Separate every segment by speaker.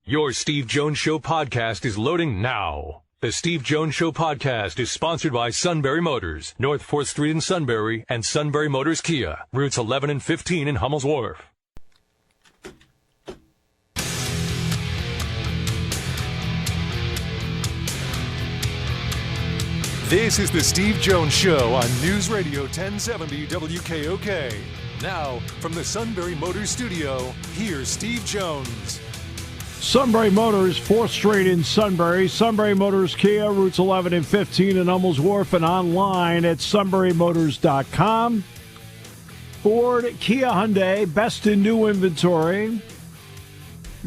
Speaker 1: Your Steve Jones Show podcast is loading now. The Steve Jones Show podcast is sponsored by Sunbury Motors, North 4th Street in Sunbury, and Sunbury Motors Kia, routes 11 and 15 in Hummel's Wharf.
Speaker 2: This is the Steve Jones Show on News Radio 1070 WKOK. Now, from the Sunbury Motors studio, here's Steve Jones.
Speaker 3: Sunbury Motors, 4th Street in Sunbury. Sunbury Motors Kia, routes 11 and 15 in Hummel's Wharf, and online at sunburymotors.com. Ford, Kia, Hyundai, best in new inventory.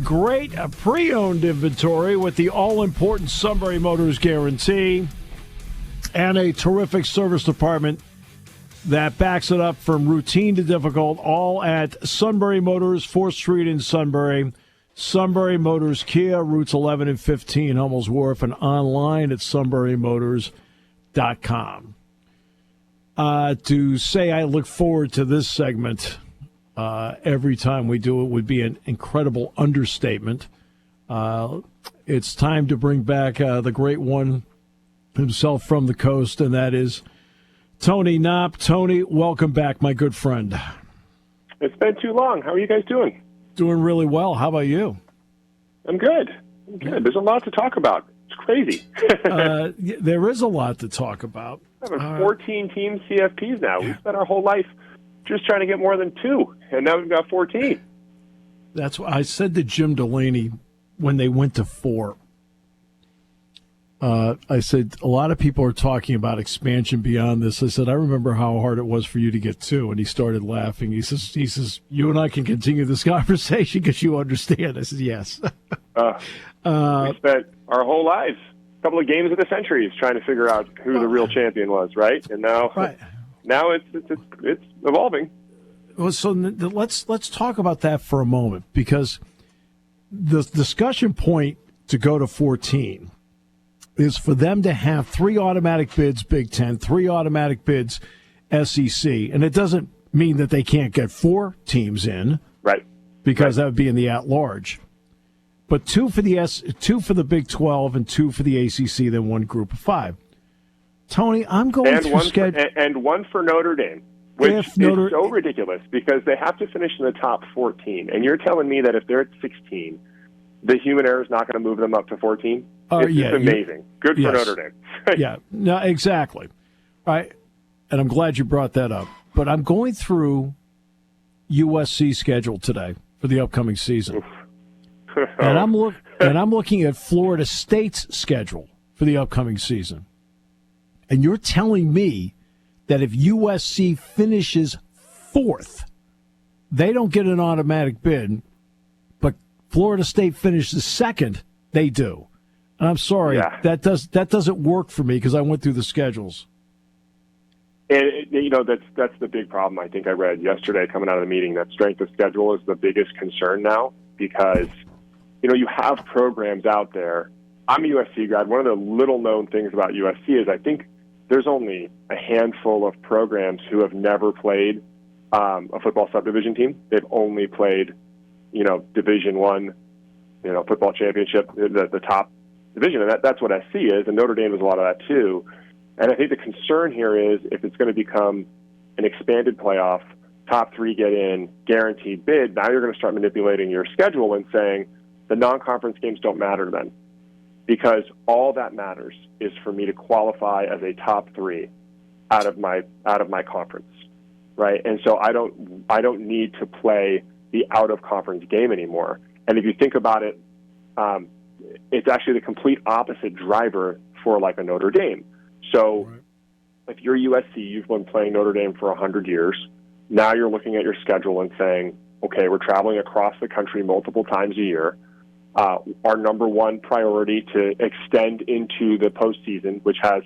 Speaker 3: Great pre-owned inventory with the all-important Sunbury Motors guarantee. And a terrific service department that backs it up from routine to difficult, all at Sunbury Motors, 4th Street in Sunbury. Sunbury Motors Kia, routes 11 and 15, Hummel's Wharf, and online at sunburymotors.com. To say I look forward to this segment every time we do it would be an incredible understatement. It's time to bring back the great one himself from the coast, and that is Tony Knopp. Tony, welcome back, my good friend.
Speaker 4: It's been too long. How are you guys doing?
Speaker 3: Doing really well. How about you?
Speaker 4: I'm good. There's a lot to talk about. It's crazy.
Speaker 3: There is a lot to talk about.
Speaker 4: We're having 14 team CFPs now. We spent our whole life just trying to get more than 2, and now we've got 14.
Speaker 3: That's what I said to Jim Delaney when they went to 4. I said, a lot of people are talking about expansion beyond this. I said, I remember how hard it was for you to get 2. And he started laughing. He says, you and I can continue this conversation because you understand. I said, yes.
Speaker 4: We spent our whole lives, a couple of games of the centuries, trying to figure out who the real champion was, right? And now, now it's evolving.
Speaker 3: Well, so let's talk about that for a moment, because the discussion point to go to 14 is for them to have 3 automatic bids Big Ten, 3 automatic bids SEC, and it doesn't mean that they can't get 4 teams in,
Speaker 4: right?
Speaker 3: Because that would be in the at-large. But 2 for the Big 12 and 2 for the ACC, then 1 group of 5. Tony, I'm going through schedule,
Speaker 4: and 1 for Notre Dame, which is so ridiculous because they have to finish in the top 14, and you're telling me that if they're at 16, the human error is not going to move them up to 14? It's just amazing. Good for Notre Dame.
Speaker 3: Yeah, no, exactly. And I'm glad you brought that up. But I'm going through USC's schedule today for the upcoming season. And I'm looking at Florida State's schedule for the upcoming season. And you're telling me that if USC finishes 4th, they don't get an automatic bid, but Florida State finishes 2nd, they do. And I'm sorry, that doesn't work for me because I went through the schedules.
Speaker 4: And that's the big problem. I think I read yesterday coming out of the meeting that strength of schedule is the biggest concern now because you have programs out there. I'm a USC grad. One of the little known things about USC is I think there's only a handful of programs who have never played a football subdivision team. They've only played Division I, football championship, the top division, and that's what SC is, and Notre Dame does a lot of that too. And I think the concern here is if it's going to become an expanded playoff, top 3 get in, guaranteed bid, now you're going to start manipulating your schedule and saying the non-conference games don't matter then, because all that matters is for me to qualify as a top 3 out of my conference, right? And so I don't need to play the out-of-conference game anymore. And if you think about it, it's actually the complete opposite driver for like a Notre Dame. So if you're USC, you've been playing Notre Dame for 100 years. Now you're looking at your schedule and saying, okay, we're traveling across the country multiple times a year. Our number one priority to extend into the postseason, which has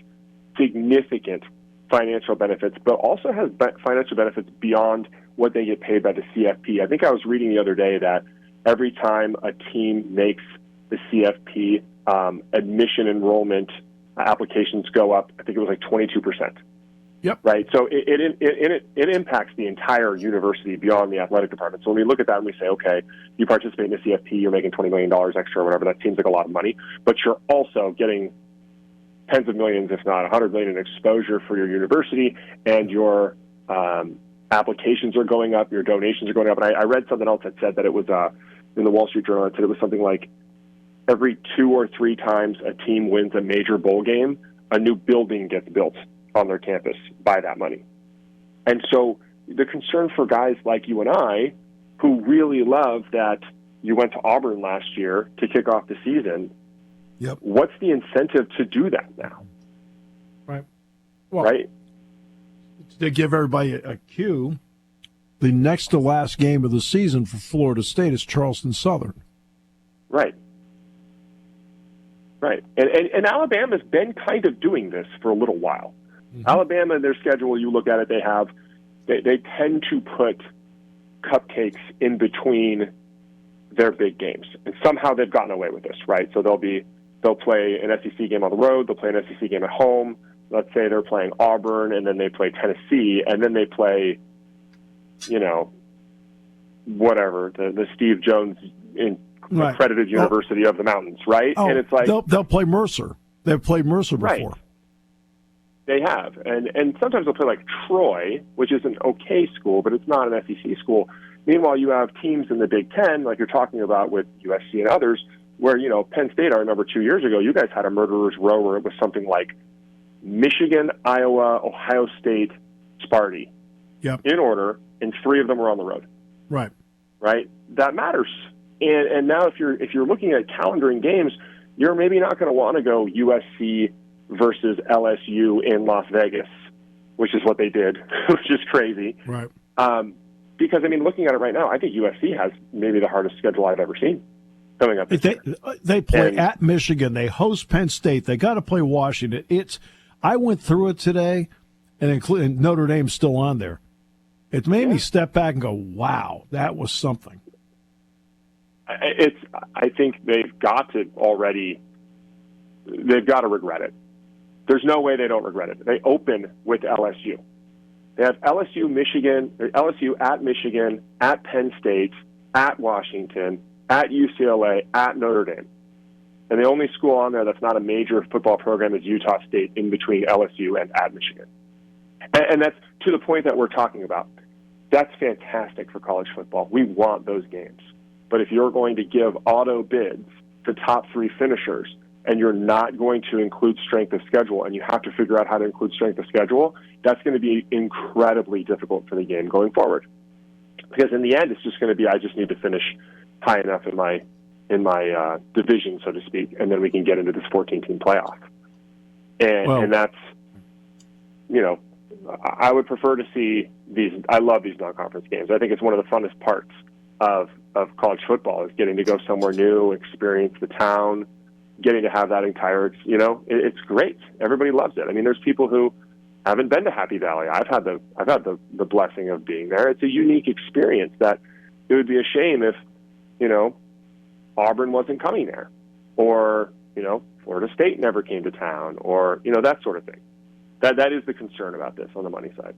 Speaker 4: significant financial benefits, but also has financial benefits beyond what they get paid by the CFP. I think I was reading the other day that every time a team makes the CFP, admission enrollment applications go up, I think it was like 22%.
Speaker 3: Yep.
Speaker 4: Right. So it impacts the entire university beyond the athletic department. So when we look at that and we say, okay, you participate in the CFP, you're making $20 million extra or whatever, that seems like a lot of money, but you're also getting tens of millions, if not 100 million in exposure for your university, and your applications are going up, your donations are going up. And I read something else that said that it was in the Wall Street Journal, it said it was something like every 2 or 3 times a team wins a major bowl game, a new building gets built on their campus by that money. And so the concern for guys like you and I, who really love that you went to Auburn last year to kick off the season,
Speaker 3: yep.
Speaker 4: What's the incentive to do that now?
Speaker 3: Right. Well,
Speaker 4: right?
Speaker 3: To give everybody a cue, the next to last game of the season for Florida State is Charleston Southern.
Speaker 4: Right. Right. And Alabama's been kind of doing this for a little while. Mm-hmm. Alabama, their schedule, you look at it, they tend to put cupcakes in between their big games. And somehow they've gotten away with this, right? So they'll play an SEC game on the road, they'll play an SEC game at home. Let's say they're playing Auburn, and then they play Tennessee, and then they play, whatever, the Steve Jones accredited University of the Mountains, right?
Speaker 3: Oh,
Speaker 4: and it's like
Speaker 3: they'll play Mercer. They've played Mercer before.
Speaker 4: Right. They have. And sometimes they'll play like Troy, which is an okay school, but it's not an SEC school. Meanwhile, you have teams in the Big Ten, like you're talking about with USC and others, where, Penn State, I remember 2 years ago, you guys had a murderer's row where it was something like Michigan, Iowa, Ohio State, Sparty,
Speaker 3: yep,
Speaker 4: in order, and 3 of them were on the road.
Speaker 3: Right.
Speaker 4: Right? That matters. And now if you're looking at calendaring games, you're maybe not going to want to go USC versus LSU in Las Vegas, which is what they did, which is crazy.
Speaker 3: Right.
Speaker 4: Because, looking at it right now, I think USC has maybe the hardest schedule I've ever seen coming up this year.
Speaker 3: They play at Michigan. They host Penn State. They got to play Washington. I went through it today, and Notre Dame's still on there. It made me step back and go, wow, that was something.
Speaker 4: I think they've got to regret it. There's no way they don't regret it. They open with LSU. They have LSU at Michigan, at Penn State, at Washington, at UCLA, at Notre Dame. And the only school on there that's not a major football program is Utah State in between LSU and at Michigan. And that's to the point that we're talking about. That's fantastic for college football. We want those games. But if you're going to give auto bids to top 3 finishers and you're not going to include strength of schedule and you have to figure out how to include strength of schedule, that's going to be incredibly difficult for the game going forward. Because in the end, it's just going to be, I just need to finish high enough in my division, so to speak, and then we can get into this 14-team playoff. And that's, I would prefer to see these. I love these non-conference games. I think it's one of the funnest parts of college football is getting to go somewhere new, experience the town, getting to have that entire, it's great. Everybody loves it. There's people who haven't been to Happy Valley. I've had the blessing of being there. It's a unique experience that it would be a shame if, Auburn wasn't coming there, or, Florida State never came to town, or, that sort of thing. That is the concern about this on the money side.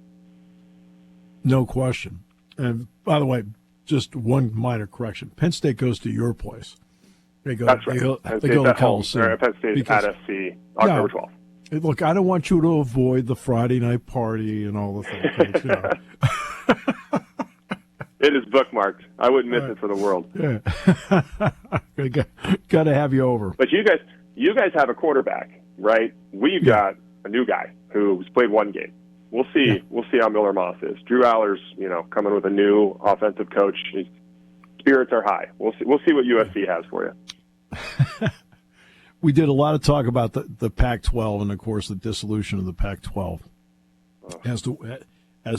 Speaker 3: No question. And by the way, just one minor correction. Penn State goes to your place.
Speaker 4: That's right.
Speaker 3: They go to Coliseum.
Speaker 4: Penn State at SC, October 12th.
Speaker 3: Look, I don't want you to avoid the Friday night party and all the things.
Speaker 4: It is bookmarked. I wouldn't miss it for the world.
Speaker 3: Yeah. Got to have you over.
Speaker 4: But you guys have a quarterback, right? We've got a new guy who's played one game. We'll see. Yeah. We'll see how Miller Moss is. Drew Aller's, coming with a new offensive coach. His spirits are high. We'll see what USC has for you.
Speaker 3: We did a lot of talk about the Pac-12 and, of course, the dissolution of the Pac-12 as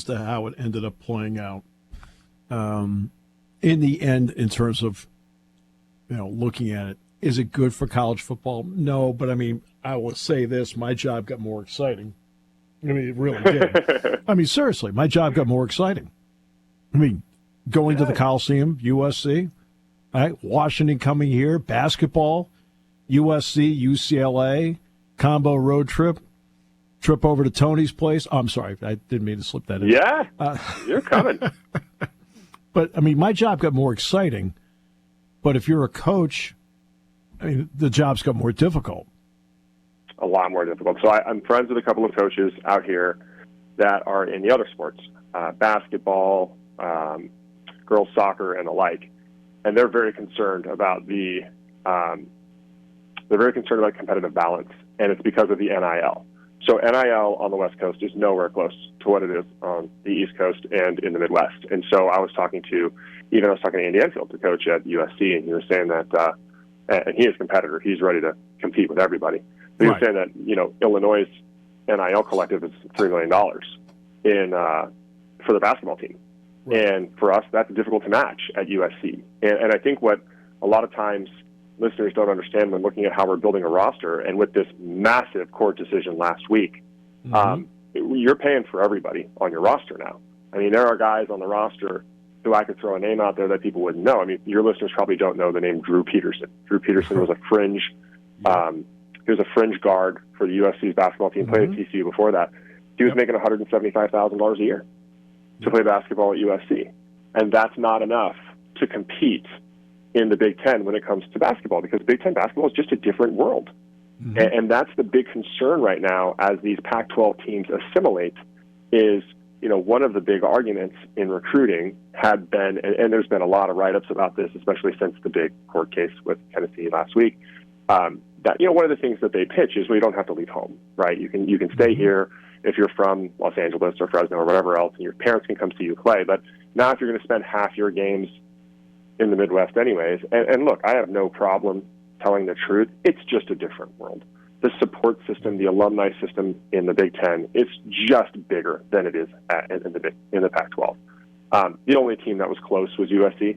Speaker 3: to how it ended up playing out. In the end, in terms of, looking at it, is it good for college football? No, but I will say this: my job got more exciting. It really did. Seriously, my job got more exciting. Going to the Coliseum, USC, right? Washington coming here, basketball, USC, UCLA, combo road trip. trip over to Tony's place. Oh, I'm sorry, I didn't mean to slip that in.
Speaker 4: Yeah, you're coming.
Speaker 3: But, I mean, my job got more exciting. But if you're a coach, I mean, the job's got more difficult.
Speaker 4: A lot more difficult. So I'm friends with a couple of coaches out here that are in the other sports, basketball, girls soccer, and the like. And they're very concerned about competitive balance, and it's because of the NIL. So NIL on the West Coast is nowhere close to what it is on the East Coast and in the Midwest. And so I was talking to Andy Enfield, the coach at USC, and he was saying that, and he is a competitor. He's ready to compete with everybody. But he was saying that, Illinois' NIL collective is $3 million for the basketball team. Right. And for us, that's difficult to match at USC. And I think what a lot of times listeners don't understand when looking at how we're building a roster, and with this massive court decision last week, you're paying for everybody on your roster now. I mean, there are guys on the roster who I could throw a name out there that people wouldn't know. I mean, your listeners probably don't know the name Drew Peterson. Drew Peterson was a fringe he was a fringe guard for the USC's basketball team, played at TCU before that. He was making $175,000 a year to play basketball at USC. And that's not enough to compete in the Big Ten when it comes to basketball, because Big Ten basketball is just a different world. And that's the big concern right now as these Pac-12 teams assimilate is, one of the big arguments in recruiting had been, and there's been a lot of write-ups about this, especially since the big court case with Tennessee last week, that, one of the things that they pitch is, well, you don't have to leave home, right? You can stay here if you're from Los Angeles or Fresno or whatever else, and your parents can come see you play. But now if you're going to spend half your games in the Midwest anyways, and look, I have no problem telling the truth. It's just a different world. The support system, the alumni system in the Big Ten, it's just bigger than it is in the Pac-12. The only team that was close was USC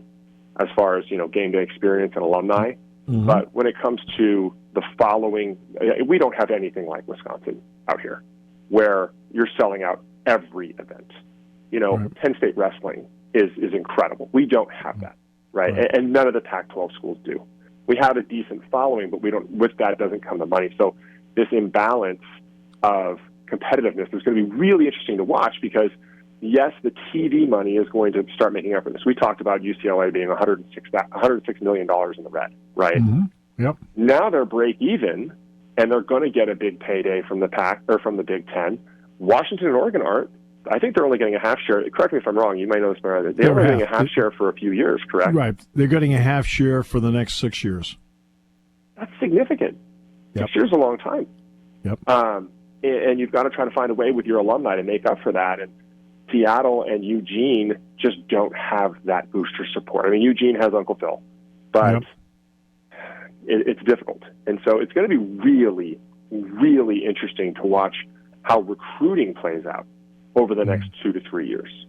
Speaker 4: as far as, game day experience and alumni. But when it comes to the following, we don't have anything like Wisconsin out here where you're selling out every event. Penn State wrestling is incredible. We don't have that, right? And none of the Pac-12 schools do. We have a decent following, but we don't. With that doesn't come the money. So this imbalance of competitiveness is going to be really interesting to watch because, yes, the TV money is going to start making up for this. We talked about UCLA being $106 million in the red, right?
Speaker 3: Yep.
Speaker 4: Now they're break even, and they're going to get a big payday from the Pac or from the Big Ten. Washington and Oregon aren't. I think they're only getting a half share. Correct me if I'm wrong. You might know this better. They're only getting a half share for a few years, correct?
Speaker 3: Right. They're getting a half share for the next 6 years.
Speaker 4: That's significant. 6 years is a long time.
Speaker 3: Yep.
Speaker 4: And you've got to try to find a way with your alumni to make up for that. And Seattle and Eugene just don't have that booster support. I mean, Eugene has Uncle Phil, but it's difficult. And so it's going to be really, really interesting to watch how recruiting plays out over the next 2 to 3 years.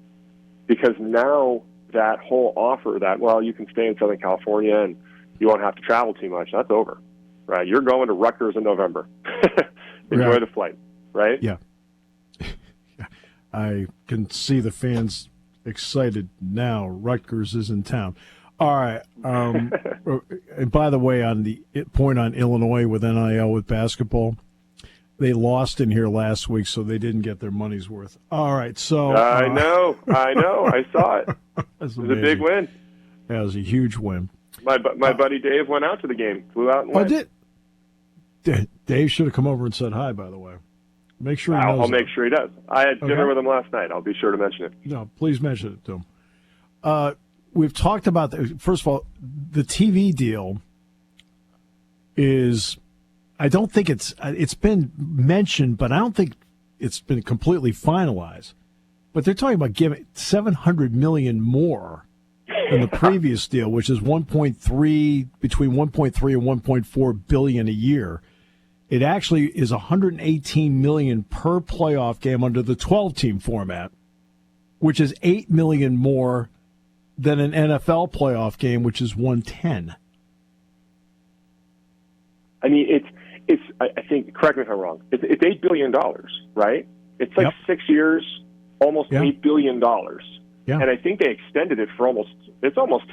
Speaker 4: Because now that whole offer that, well, you can stay in Southern California and you won't have to travel too much, that's over, right? You're going to Rutgers in November. Enjoy the flight, right?
Speaker 3: Yeah. I can see the fans excited now. Rutgers is in town. All right. And by the way, on the point on Illinois with NIL with basketball, they lost in here last week, so they didn't get their money's worth. All right, so
Speaker 4: I know, I saw it. It was a big win.
Speaker 3: Yeah, it was a huge win.
Speaker 4: My buddy Dave went out to the game, flew out and went.
Speaker 3: Dave should have come over and said hi. By the way, make sure he knows.
Speaker 4: I'll make sure he does. I had dinner with him last night. I'll be sure to mention it.
Speaker 3: No, please mention it to him. We've talked about first of all, the TV deal is. I don't think it's been mentioned, but I don't think it's been completely finalized. But they're talking about giving $700 million more than the previous deal, which is between 1.3 and 1.4 billion a year. It actually is $118 million per playoff game under the 12-team format, which is $8 million more than an NFL playoff game, which is $110.
Speaker 4: I mean, I think, correct me if I'm wrong, it's $8 billion, right? It's like 6 years, almost $8 billion. Yeah. And I think they extended it for almost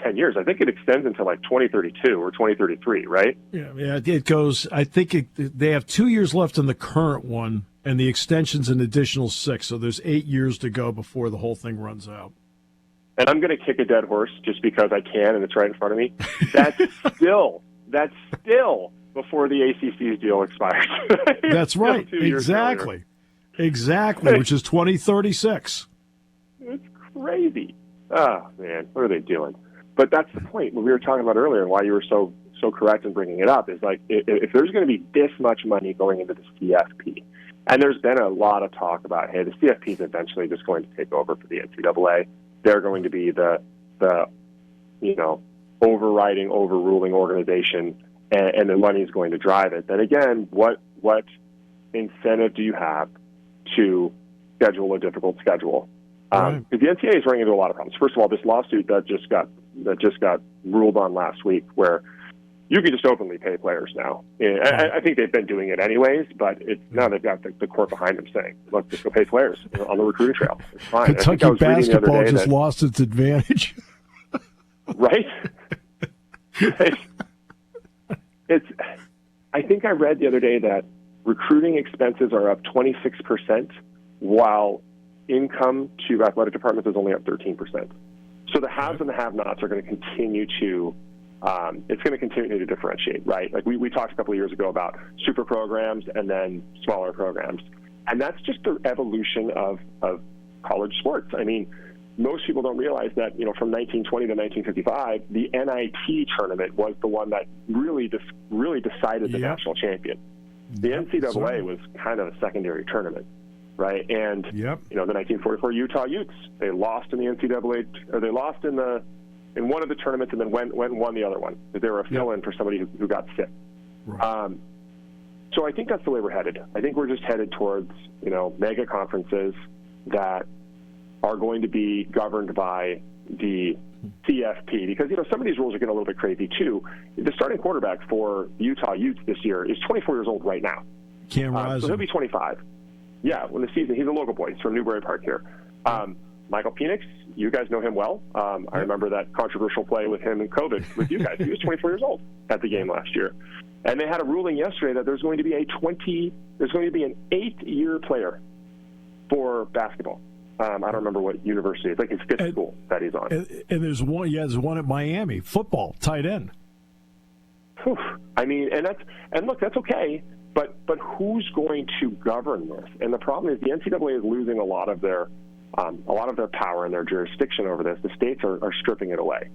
Speaker 4: 10 years. I think it extends until like 2032 or 2033, right?
Speaker 3: Yeah, it goes, I think they have 2 years left in the current one, And the extension's an additional 6, so there's 8 years to go before the whole thing runs out.
Speaker 4: And I'm going to kick a dead horse just because I can, and it's right in front of me. That's still before the ACC's deal expires.
Speaker 3: That's right. Exactly, which is 2036.
Speaker 4: It's crazy. Oh, man, what are they doing? But that's the point. What we were talking about earlier and why you were so correct in bringing it up is, like, if there's going to be this much money going into the CFP, and there's been a lot of talk about, hey, the CFP is eventually just going to take over for the NCAA. They're going to be the overruling organization, and the money is going to drive it. Then again, what incentive do you have to schedule a difficult schedule? Because the NCAA is running into a lot of problems. First of all, this lawsuit that just got ruled on last week, where you can just openly pay players now. I think they've been doing it anyways, but now they've got the court behind them saying, "Look, just go pay players on the recruiting trail." It's fine.
Speaker 3: Kentucky basketball just lost its advantage.
Speaker 4: Right? I think I read the other day that recruiting expenses are up 26%, while income to athletic departments is only up 13%. So the haves and the have-nots are going to continue to it's going to continue to differentiate, right? Like we talked a couple of years ago about super programs and then smaller programs. And that's just the evolution of college sports. I mean, most people don't realize that, from 1920 to 1955, the NIT tournament was the one that really decided the national champion. The NCAA was kind of a secondary tournament, right? And, the 1944 Utah Utes, they lost in the NCAA, or they lost in one of the tournaments and then went and won the other one because they were a fill-in for somebody who got sick. Right. So I think that's the way we're headed. I think we're just headed towards, mega conferences that are going to be governed by the CFP because, some of these rules are getting a little bit crazy too. The starting quarterback for the Utah Utes this year is 24 years old right now. So he'll be 25. Yeah, when the season, he's a local boy. He's from Newbury Park here. Michael Penix, you guys know him well. I remember that controversial play with him in COVID with you guys. He was 24 years old at the game last year. And they had a ruling yesterday that there's going to be an 8-year player for basketball. I don't remember what university. It's like his fifth school that he's on.
Speaker 3: And there's one at Miami, football, tight end.
Speaker 4: Whew. I mean, and look, that's okay. But who's going to govern this? And the problem is the NCAA is losing a lot of their power and their jurisdiction over this. The states are stripping it away.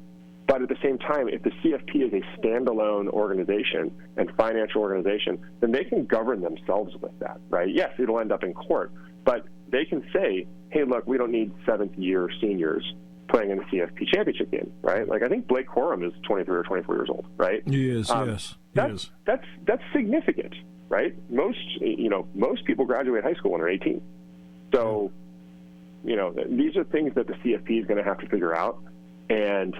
Speaker 4: But at the same time, if the CFP is a standalone organization and financial organization, then they can govern themselves with that, right? Yes, it'll end up in court, but they can say, hey, look, we don't need seventh-year seniors playing in the CFP championship game, right? Like, I think Blake Corum is 23 or 24 years old, right?
Speaker 3: He is, yes.
Speaker 4: That's significant, right? Most people graduate high school when they're 18. So, these are things that the CFP is going to have to figure out, and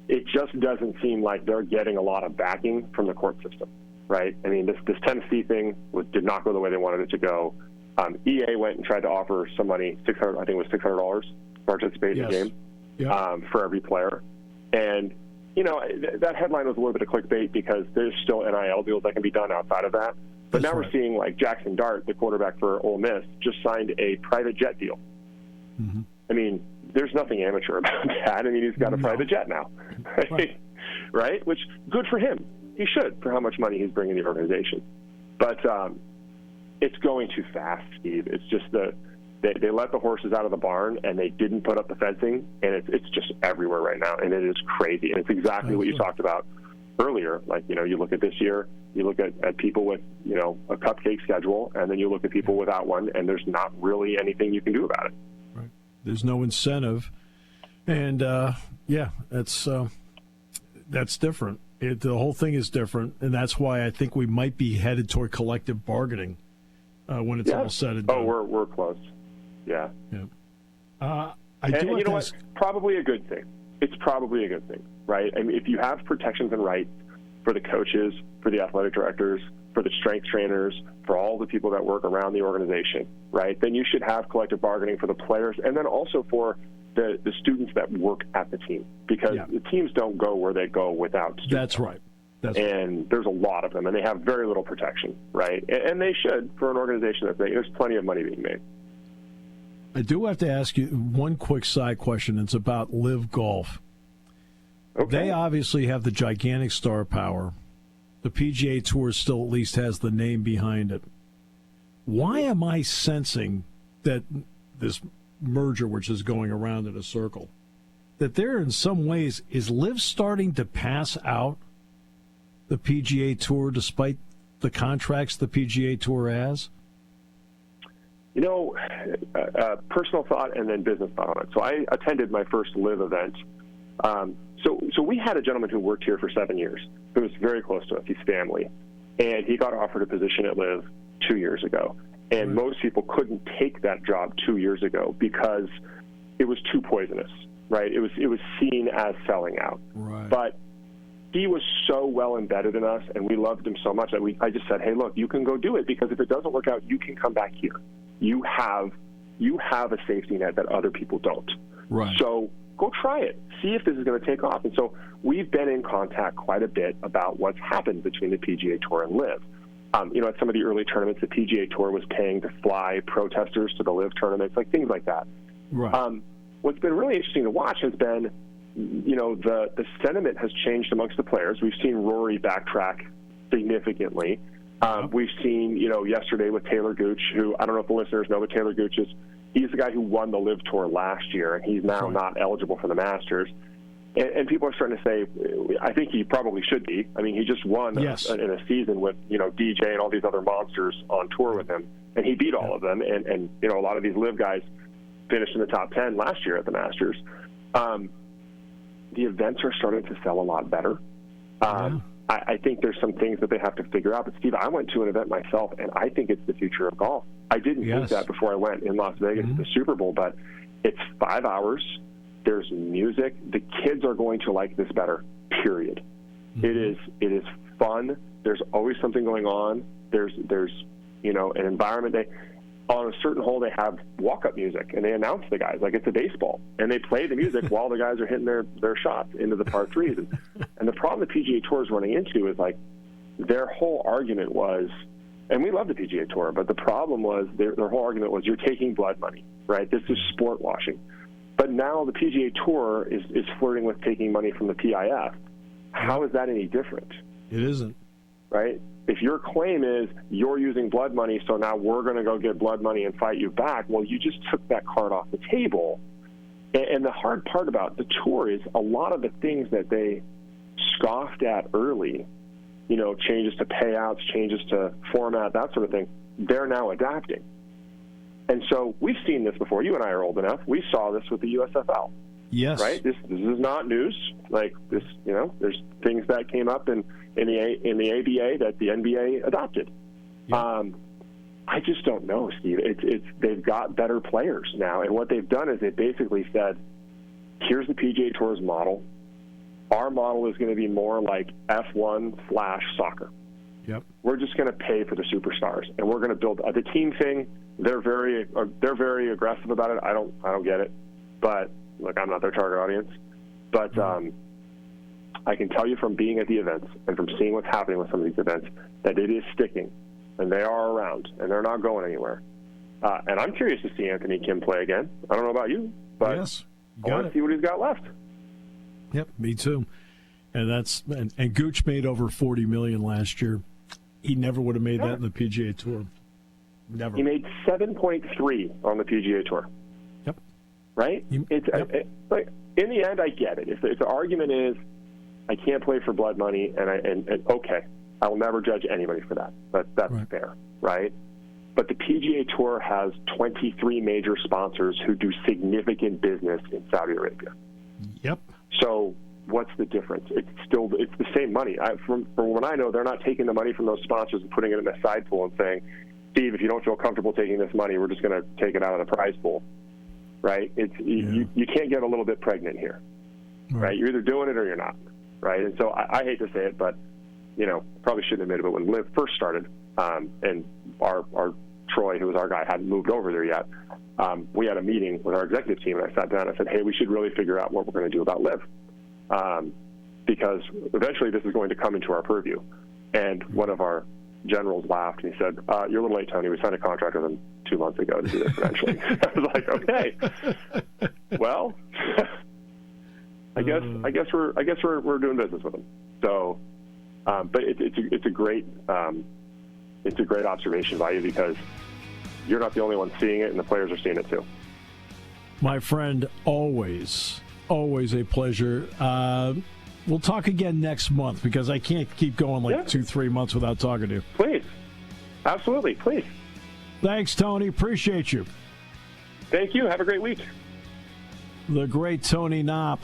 Speaker 4: it just doesn't seem like they're getting a lot of backing from the court system, right? I mean, this Tennessee thing did not go the way they wanted it to go. EA went and tried to offer some money, $600 to participate in the game for every player. And, that headline was a little bit of clickbait because there's still NIL deals that can be done outside of that. But now we're seeing, like, Jackson Dart, the quarterback for Ole Miss, just signed a private jet deal. Mm-hmm. I mean, there's nothing amateur about that. I mean, he's got a private jet now, right? Which, good for him. He should, for how much money he's bringing the organization. But it's going too fast, Steve. It's just they let the horses out of the barn, and they didn't put up the fencing, and it's just everywhere right now, and it is crazy. And it's exactly what you talked about earlier. Like, you look at this year, you look at people with, a cupcake schedule, and then you look at people without one, and there's not really anything you can do about it.
Speaker 3: Right. There's no incentive. And, that's different. The whole thing is different, and that's why I think we might be headed toward collective bargaining when it's all said and done.
Speaker 4: Oh, we're close. Yeah.
Speaker 3: And you know
Speaker 4: what? Probably a good thing. It's probably a good thing, right? I mean, if you have protections and rights for the coaches, for the athletic directors, for the strength trainers, for all the people that work around the organization, right, then you should have collective bargaining for the players and then also for the students that work at the team, because the teams don't go where they go without students.
Speaker 3: That's right.
Speaker 4: And there's a lot of them, and they have very little protection, right? And they should, for an organization that's big. There's plenty of money being made.
Speaker 3: I do have to ask you one quick side question. It's about LIV Golf. Okay. They obviously have the gigantic star power. The PGA Tour still at least has the name behind it. Why am I sensing that this merger, which is going around in a circle, that there in some ways is LIV starting to pass out the PGA Tour despite the contracts the PGA Tour has?
Speaker 4: You know, personal thought and then business thought on it. So I attended my first LIV event. So we had a gentleman who worked here for 7 years who was very close to us. He's family. And he got offered a position at LIV 2 years ago. And most people couldn't take that job 2 years ago because it was too poisonous, right? It was seen as selling out.
Speaker 3: Right.
Speaker 4: But he was so well embedded in us, and we loved him so much that I just said, hey, look, you can go do it, because if it doesn't work out, you can come back here. You have a safety net that other people don't.
Speaker 3: Right.
Speaker 4: So go try it. See if this is going to take off. And so we've been in contact quite a bit about what's happened between the PGA Tour and LIV. At some of the early tournaments, the PGA Tour was paying to fly protesters to the LIV tournaments, like things like that.
Speaker 3: Right.
Speaker 4: What's been really interesting to watch has been, the sentiment has changed amongst the players. We've seen Rory backtrack significantly. We've seen, yesterday with Taylor Gooch, who I don't know if the listeners know, but Taylor Gooch he's the guy who won the LIV Tour last year, and he's now not eligible for the Masters. And people are starting to say, I think he probably should be. I mean, he just won in a season with, DJ and all these other monsters on tour with him, and he beat all of them. And a lot of these LIV guys finished in the top 10 last year at the Masters. The events are starting to sell a lot better. I think there's some things that they have to figure out. But, Steve, I went to an event myself, and I think it's the future of golf. I didn't think that before I went in Las Vegas at the Super Bowl, but it's 5 hours. There's music. The kids are going to like this better, period. Mm-hmm. It is fun. There's always something going on. There's an environment. On a certain hole, they have walk-up music, and they announce the guys like it's a baseball, and they play the music while the guys are hitting their shots into the par threes. And the problem the PGA Tour is running into is, like, their whole argument was, and we love the PGA Tour, but the problem was their whole argument was, you're taking blood money, right? This is sport washing. But now the PGA Tour is flirting with taking money from the PIF. How is that any different?
Speaker 3: It isn't.
Speaker 4: Right? If your claim is you're using blood money, so now we're going to go get blood money and fight you back, well, you just took that card off the table. And the hard part about the tour is a lot of the things that they scoffed at early, changes to payouts, changes to format, that sort of thing, they're now adapting. And so we've seen this before. You and I are old enough. We saw this with the USFL.
Speaker 3: Yes.
Speaker 4: Right? This is not news. Like this, there's things that came up in the ABA that the NBA adopted. Yeah. I just don't know, Steve. They've got better players now, and what they've done is they basically said, here's the PGA Tour's model. Our model is going to be more like F1/soccer.
Speaker 3: Yep.
Speaker 4: We're just going to pay for the superstars, and we're going to build the team thing. They're very aggressive about it. I don't get it, but look, I'm not their target audience. But I can tell you from being at the events and from seeing what's happening with some of these events that it is sticking, and they are around, and they're not going anywhere. And I'm curious to see Anthony Kim play again. I don't know about you, but I want to see what he's got left.
Speaker 3: Yep, me too. And and Gooch made over $40 million last year. He never would have made that in the PGA Tour. Never.
Speaker 4: He made 7.3 on the PGA Tour.
Speaker 3: Yep.
Speaker 4: Right? Like, in the end, I get it. If the argument is, I can't play for blood money, and okay, I will never judge anybody for that. But that's fair, right? But the PGA Tour has 23 major sponsors who do significant business in Saudi Arabia.
Speaker 3: Yep.
Speaker 4: So what's the difference? It's the same money. From what I know, they're not taking the money from those sponsors and putting it in a side pool and saying, Steve, if you don't feel comfortable taking this money, we're just going to take it out of the prize pool, right? You can't get a little bit pregnant here, right? You're either doing it or you're not, right? And so I hate to say it, but probably shouldn't admit it, but when LIV first started, and our Troy, who was our guy, hadn't moved over there yet, we had a meeting with our executive team, and I sat down and I said, hey, we should really figure out what we're going to do about LIV. because eventually this is going to come into our purview. And one of our generals laughed and he said, "You're a little late, Tony. We signed a contract with him 2 months ago to do this eventually." I was like, "Okay, well, I guess we're doing business with him." So, but it's a great observation by you, because you're not the only one seeing it, and the players are seeing it too.
Speaker 3: My friend, always a pleasure. We'll talk again next month, because I can't keep going 2-3 months without talking to you.
Speaker 4: Please. Absolutely. Please.
Speaker 3: Thanks, Tony. Appreciate you.
Speaker 4: Thank you. Have a great week.
Speaker 3: The great Tony Knopp.